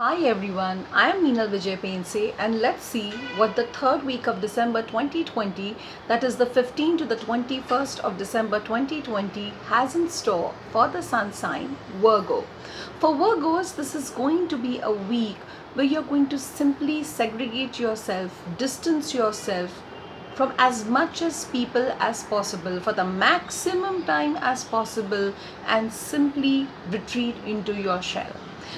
Hi everyone, I am Neenal Vijay Painse and let's see what the third week of December 2020, that is the 15th to the 21st of December 2020, has in store for the sun sign Virgo. For Virgos, this is going to be a week where you're going to simply segregate yourself, distance yourself from as much as people as possible for the maximum time as possible and simply retreat into your shell.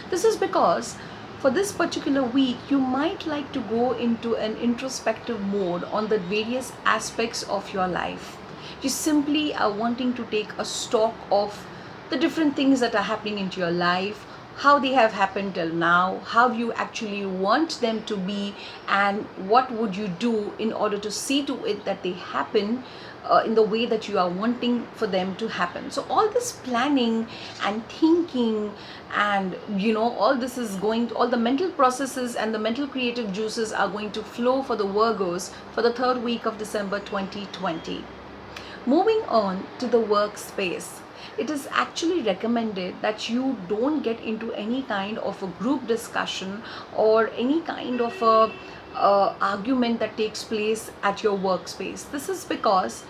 This is because for this particular week, you might like to go into an introspective mode on the various aspects of your life. You simply are wanting to take a stock of the different things that are happening into your life, how they have happened till now, how you actually want them to be, and what would you do in order to see to it that they happen in the way that you are wanting for them to happen. So all this planning and thinking and all this is going to, all the mental processes and the mental creative juices are going to flow for the Virgos for the third week of December 2020. Moving on to the workspace, it is actually recommended that you don't get into any kind of a group discussion or any kind of a argument that takes place at your workspace. This is because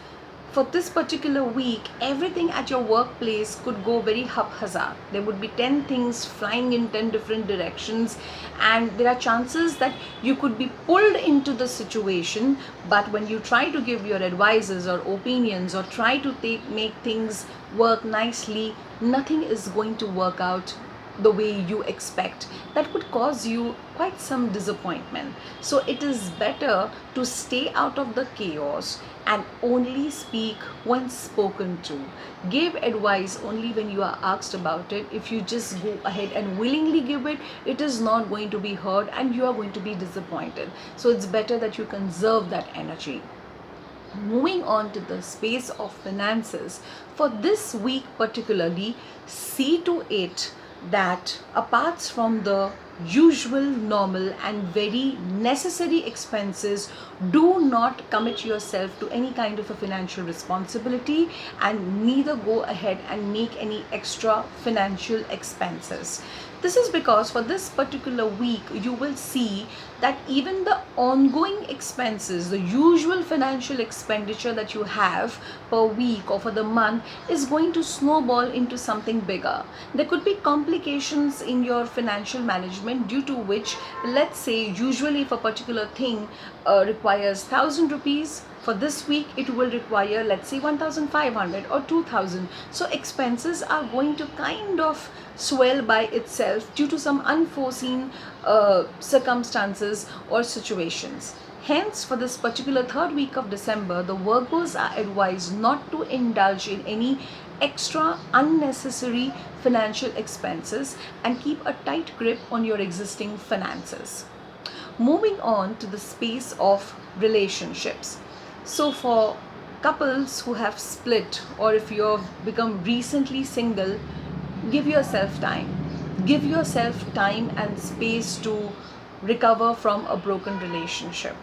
for this particular week, everything at your workplace could go very haphazard. There would be 10 things flying in 10 different directions, and there are chances that you could be pulled into the situation. But when you try to give your advices or opinions or try to make things work nicely, nothing is going to work out the way you expect. That would cause you quite some disappointment. So it is better to stay out of the chaos and only speak when spoken to. Give advice only when you are asked about it. If you just go ahead and willingly give it, it is not going to be heard and you are going to be disappointed. So it's better that you conserve that energy. Moving on to the space of finances, for this week particularly, see to it that apart from the usual, normal, and very necessary expenses, do not commit yourself to any kind of a financial responsibility and neither go ahead and make any extra financial expenses. This is because for this particular week, you will see that even the ongoing expenses, the usual financial expenditure that you have per week or for the month, is going to snowball into something bigger. There could be complications in your financial management due to which, let's say, usually if a particular thing requires 1,000 rupees, for this week it will require, let's say, 1,500 or 2,000. So expenses are going to kind of swell by itself due to some unforeseen circumstances or situations. Hence, for this particular third week of December, the Virgos are advised not to indulge in any extra unnecessary financial expenses and keep a tight grip on your existing finances. Moving on to the space of relationships. So for couples who have split, or if you have become recently single, give yourself time. Give yourself time and space to recover from a broken relationship.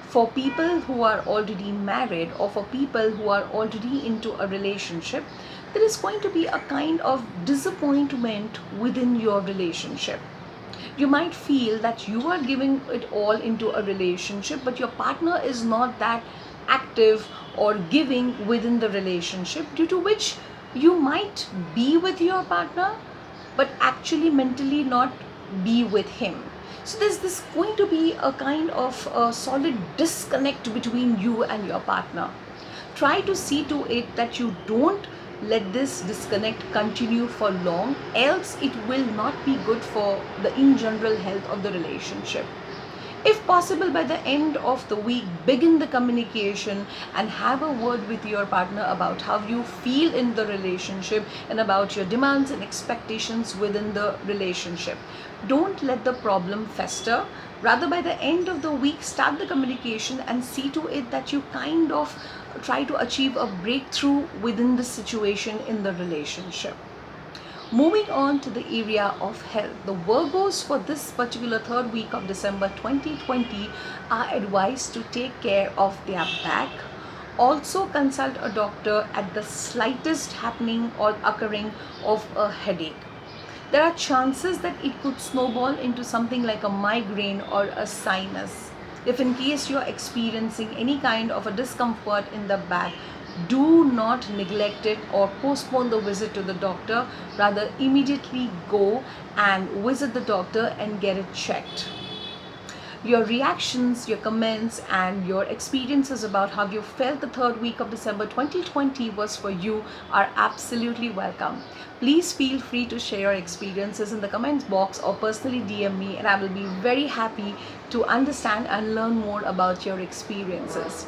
For people who are already married or for people who are already into a relationship, there is going to be a kind of disappointment within your relationship. You might feel that you are giving it all into a relationship, but your partner is not that active or giving within the relationship, due to which you might be with your partner but actually mentally not be with him. So there's this going to be a kind of a solid disconnect between you and your partner. Try to see to it that you don't let this disconnect continue for long, else it will not be good for the in general health of the relationship. If possible, by the end of the week, begin the communication and have a word with your partner about how you feel in the relationship and about your demands and expectations within the relationship. Don't let the problem fester. Rather, by the end of the week, start the communication and see to it that you kind of try to achieve a breakthrough within the situation in the relationship. Moving on to the area of health, the Virgos for this particular third week of December 2020 are advised to take care of their back. Also consult a doctor at the slightest happening or occurring of a headache. there are chances that it could snowball into something like a migraine or a sinus. If in case you're experiencing any kind of a discomfort in the back, do not neglect it or postpone the visit to the doctor. Rather, immediately go and visit the doctor and get it checked. Your reactions, your comments, and your experiences about how you felt the third week of December 2020 was for you are absolutely welcome. Please feel free to share your experiences in the comments box or personally DM me, and I will be very happy to understand and learn more about your experiences.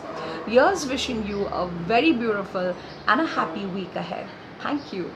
Here's wishing you a very beautiful and a happy week ahead. Thank you.